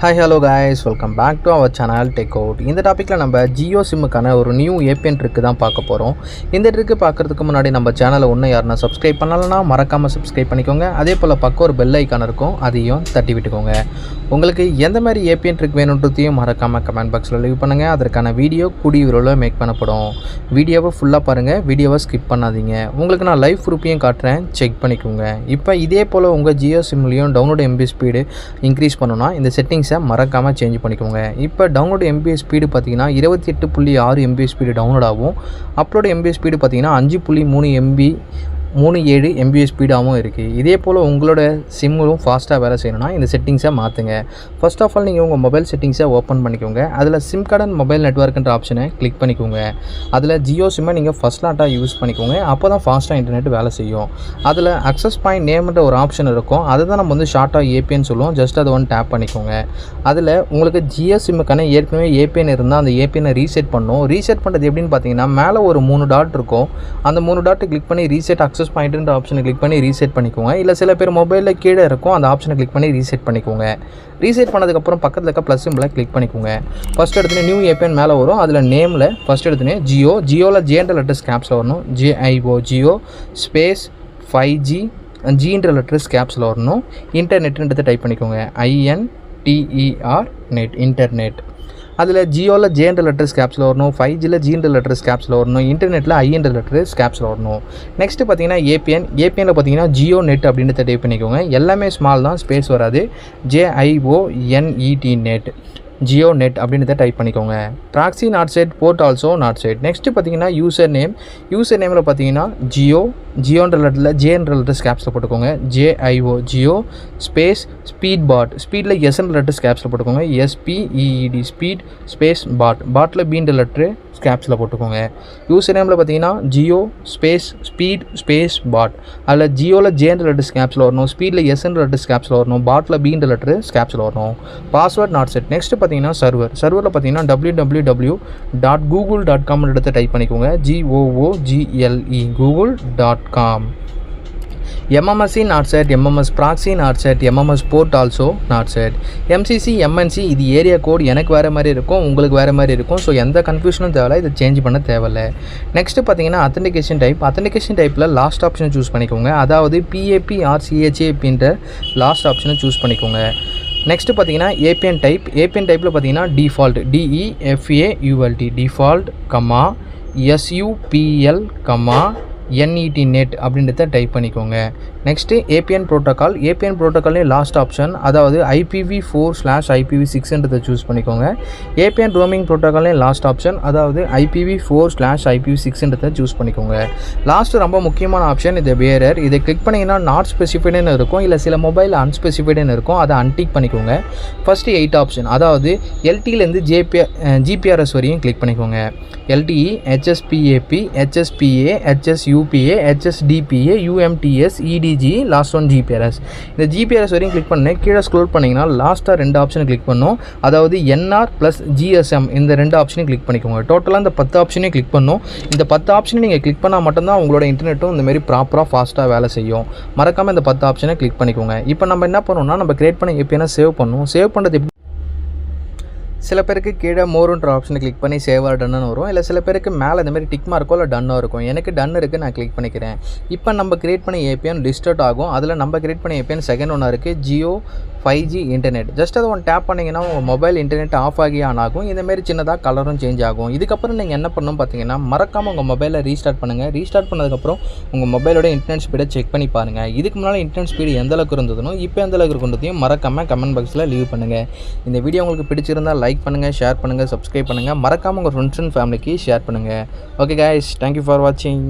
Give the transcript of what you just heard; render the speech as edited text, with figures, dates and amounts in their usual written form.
Hi hello guys, welcome back to our channel tech out. இந்த டாப்பிக்கில் நம்ம ஜியோ சிம்முக்கான ஒரு நியூ ஏபிஎன் ட்ரிக்கு தான் பார்க்க போகிறோம். இந்த ட்ரிக்கு பார்க்குறதுக்கு முன்னாடி நம்ம சேனலை ஒன்று யாருன்னா சப்ஸ்கிரைப் பண்ணலன்னா மறக்காமல் சப்ஸ்கிரைப் பண்ணிக்கோங்க. அதே போல் பக்கம் ஒரு பெல் ஐக்கான் இருக்கும், அதையும் தட்டி விட்டுக்கோங்க. உங்களுக்கு எந்த மாதிரி ஏபிஎன் ட்ரிக் வேணுன்றதையும் மறக்காமல் கமெண்ட் பாக்ஸில் லீவ் பண்ணுங்கள். அதற்கான வீடியோ கூடிய விரைவில் மேக் பண்ணப்படும். வீடியோவை ஃபுல்லாக பாருங்கள், வீடியோவை ஸ்கிப் பண்ணாதீங்க. உங்களுக்கு நான் லைவ் ப்ரூஃபையும் காட்டுறேன், செக் பண்ணிக்கோங்க. இப்போ இதே போல் உங்கள் ஜியோ சிம்லேயும் டவுன்லோட் எம்பி ஸ்பீடு இன்க்ரீஸ் பண்ணணும்னா இந்த செட்டிங்ஸை மறக்காமல் சேஞ்ச் பண்ணிக்கோங்க. இப்போ டவுன்லோட் எம்பி ஸ்பீடு பார்த்தீங்கன்னா 28.6 MB ஸ்பீடு டவுன்லோட் ஆகும். அப்லோட் எம்பி ஸ்பீடு பார்த்தீங்கன்னா 5.37 MB ஸ்பீடாகவும் இருக்குது. இதே போல் உங்களோட சிம்மும் ஃபாஸ்ட்டாக வேலை செய்யணும்னா இந்த செட்டிங்ஸை மாற்றுங்க. ஃபர்ஸ்ட் ஆஃப் ஆல் நீங்கள் உங்கள் மொபைல் செட்டிங்ஸை ஓப்பன் பண்ணிக்கோங்க. அதில் சிம் கார்டு அண்ட் மொபைல் நெட்வொர்க்குன்ற ஆப்ஷனை கிளிக் பண்ணிக்கோங்க. அதில் ஜியோ சிம்மை நீங்கள் ஃபஸ்ட் லாட்டாக யூஸ் பண்ணிக்கோங்க. அப்போ தான் ஃபாஸ்ட்டாக இன்டர்நெட் வேலை செய்யும். அதில் அக்சஸ் பாயிண்ட் நேம்ன்ற ஒரு ஆப்ஷன் இருக்கும். அதை தான் நம்ம வந்து ஷார்ட்டாக ஏபிஎன் சொல்லுவோம். ஜஸ்ட் அதை ஒன்று டேப் பண்ணிக்கோங்க. அதில் உங்களுக்கு ஜியோ சிம்முக்கான ஏற்கனவே ஏபிஎன் இருந்தால் அந்த ஏபிஎனை ரீசெட் பண்ணணும். ரீசெட் பண்ணுறது எப்படின்னு பார்த்தீங்கன்னா மேலே ஒரு 3 டாட் இருக்கும். அந்த 3 டாட்டை கிளிக் பண்ணி ரீசெட் அக்சஸ் பாயிண்ட்ன்ற ஆப்ஷனை கிளிக் பண்ணி ரீசெட் பண்ணிக்கோங்க. இல்லை சில பேர் மொபைலில் கீழே இருக்கும், அந்த ஆப்ஷனை கிளிக் பண்ணி ரீசெட் பண்ணிக்கோங்க. ரீசெட் பண்ணதுக்கப்புறம் பக்கத்தில் இருக்க ப்ளஸ் சிம்பிளை கிளிக் பண்ணிக்கோங்க. ஃபஸ்ட் எடுத்துனே நியூ ஏபிஎன் மேலே வரும். அதில் நேமில் ஃபஸ்ட் எடுத்துனே ஜியோவில் ஜேன்ற லெட்டர்ஸ் கேப்ஸில் வரணும். JIO ஜியோ ஸ்பேஸ் 5G ஜின்ற லெட்டர்ஸ் கேப்ஸில் வரணும். இன்டர்நெட்ன்றதை டைப் பண்ணிக்கோங்க. INTER net, internet. அதில் ஜியோவில் ஜேன்ற லெட்டர்ஸ் கேப்ஸில் வரணும். 5Gயில் ஜின்ற லெட்டர்ஸ் கேப்ஸில் வரணும். இன்டர்நெட்டில் ஐன்ற லெட்டர்ஸ் கேப்ஸில் வரணும். நெக்ஸ்ட்டு பார்த்தீங்கன்னா ஏபிஎனில் பார்த்தீங்கன்னா ஜியோ நெட் அப்படின்றத டைப் பண்ணிக்கோங்க. எல்லாமே ஸ்மால் தான், ஸ்பேஸ் வராது. JIONET நெட், ஜியோ நெட் அப்படின்றத டைப் பண்ணிக்கோங்க. Proxy not set, port also not set. Next பார்த்தீங்கன்னா யூசர் நேமில் பார்த்தீங்கன்னா ஜியோன்ற லெட்டரில் ஜேன்ற லெட்டர்ஸ் கேப்ஸில் போட்டுக்கோங்க. JIO Jio space speed pot, ஸ்பீடில் எஸ்ன்ற லெட்டர்ஸ் கேப்ஸில் போட்டுக்கோங்க. SPEED ஸ்பீட் ஸ்பேஸ் பாட்டில் பீன்ற லெட்ரு கேப்ஸில் போட்டுக்கோங்க. யூசர் நேமில் பார்த்தீங்கன்னா Jio space speed space pot. அதில் ஜியோவில் ஜேன்ற லெட்டர்ஸ் கேப்ஸில் வரணும். ஸ்பீடில் எஸ்ன்ற லெட்டர்ஸ் கேப்ஸில் வரணும். பாட்டில் பீன்ற லெட்டரு கேப்ஸில் வரணும். Password not set. நெக்ஸ்ட்டு பார்த்தீங்கன்னா சர்வரில் பார்த்தீங்கன்னா www.google.com எடுத்து டைப் பண்ணிக்கோங்க. GOOGLE google.com. MMSC not set, MMS proxy not set, MMS port also not set. MCC MNC இது ஏரியா கோட் எனக்கு வேறு மாதிரி இருக்கும், உங்களுக்கு வேறு மாதிரி இருக்கும். ஸோ எந்த கன்ஃபியூஷனும் தேவையில்ல, இதை சேஞ்ச் பண்ண தேவையில்ல. நெக்ஸ்ட்டு பார்த்தீங்கன்னா அத்தன்டிகேஷன் டைப்பில் லாஸ்ட் ஆப்ஷனை சூஸ் பண்ணிக்கோங்க. அதாவது PAP or CHA அப்படின்ற லாஸ்ட் ஆப்ஷனை சூஸ் பண்ணிக்கோங்க. நெக்ஸ்ட்டு பார்த்தீங்கன்னா ஏபிஎன் டைப்பில் பார்த்தீங்கன்னா default DEFAULT default SUPL NET net அப்படின்றத டைப் பண்ணிக்கோங்க. நெக்ஸ்ட்டு ஏபிஎன் ப்ரோட்டோக்கால்லையும் லாஸ்ட் ஆப்ஷன், அதாவது IPv4/IPv6ன்றதை சூஸ் பண்ணிக்கோங்க. ஏபிஎன் ரோமிங் ப்ரோட்டோக்கால்லையும் லாஸ்ட் ஆப்ஷன், அதாவது IPv4/IPv6ன்றதை சூஸ் பண்ணிக்கோங்க. லாஸ்ட்டு ரொம்ப முக்கியமான ஆப்ஷன், இது வேரர். இதை கிளிக் பண்ணிங்கன்னா நாட் ஸ்பெசிஃபைடுன்னு இருக்கும், இல்லை சில மொபைல் அன்ஸ்பெசிஃபைடுன்னு இருக்கும், அதை அன்டிக் பண்ணிக்கோங்க. ஃபஸ்ட்டு 8 ஆப்ஷன், அதாவது LTEலேருந்து GPRS வரையும் கிளிக் பண்ணிக்கோங்க. LTE HSPAP HSPA HSUPA HSDPA UMTS EDG last one GPRS. இந்த GPRS வரையும் கிளிக் பண்ணி கீழே ஸ்க்ரோல் பண்ணிங்கன்னா லாஸ்ட்டாக 2 ஆப்ஷனை கிளிக் பண்ணும். அதாவது NR + GSM இந்த 2 ஆப்ஷனையும் கிளிக் பண்ணிக்கோங்க. டோட்டலாக இந்த 10 ஆப்ஷனையும் கிளிக் பண்ணும். இந்த 10 ஆப்ஷனையும் நீங்கள் கிளிக் பண்ணால் மட்டும்தான் உங்களோட இன்டர்நெட்டும் இந்தமாரி ப்ராப்பராக ஃபாஸ்ட்டாக வேலை செய்யும். மறக்காமல் இந்த 10 ஆப்ஷனை கிளிக் பண்ணிக்கோங்க. இப்போ நம்ம என்ன பண்ணோம்னா, நம்ம கிரியேட் பண்ண ஏபிஎனை சேவ் பண்ணுவோம். சேவ் பண்ணுறது எப்படி? சில பேருக்கு கீழே மோருன்ற ஆப்ஷனை கிளிக் பண்ணி சேவ் ஆர் டன்னு வரும். இல்லை சில பேருக்கு மேலே இந்த மாதிரி டிக் மார்க்கோ இல்லை டன்னாக இருக்கும். எனக்கு டன் இருக்குது, நான் கிளிக் பண்ணிக்கிறேன். இப்போ நம்ம கிரியேட் பண்ண ஏபிஎன் லிஸ்ட் ஆகும். அதில் நம்ம கிரியேட் பண்ண ஏபிஎன் செகண்ட் ஒன்று இருக்குது, ஜியோ 5G இன்டர்நெட். ஜஸ்ட் அதை ஒன்று டேப் பண்ணிங்கன்னா உங்கள் மொபைல் இன்டர்நெட் ஆஃப் ஆகி ஆன் ஆகும். இந்தமாரி சின்னதாக கலரும் சேஞ்ச் ஆகும். இதுக்கப்புறம் நீங்கள் என்ன பண்ணணும் பார்த்தீங்கன்னா, மறக்காமல் உங்கள் மொபைலை ரீஸ்டார்ட் பண்ணுங்கள். ரீஸ்டார்ட் பண்ணதுக்கப்புறம் உங்கள் மொபைலோட இன்டர்நெட் ஸ்பீடை செக் பண்ணி பாருங்கள். இதுக்கு முன்னால் இன்டர்நெட் ஸ்பீடு எந்த அளவுக்கு இருந்ததுனோ இப்போ எந்த அளவுக்கு இருந்ததையும் மறக்காமல் கமெண்ட் பாக்ஸில் லீவ் பண்ணுங்கள். இந்த வீடியோ உங்களுக்கு பிடிச்சிருந்தால் லைக் பண்ணுங்கள், ஷேர் பண்ணுங்கள், சப்ஸ்கிரைப் பண்ணுங்கள். மறக்காமல் உங்கள் ஃப்ரெண்ட்ஸ் அண்ட் ஃபேமிலிக்கு ஷேர் பண்ணுங்கள். ஓகே கைஸ், தேங்க்யூ ஃபார் வாட்சிங்.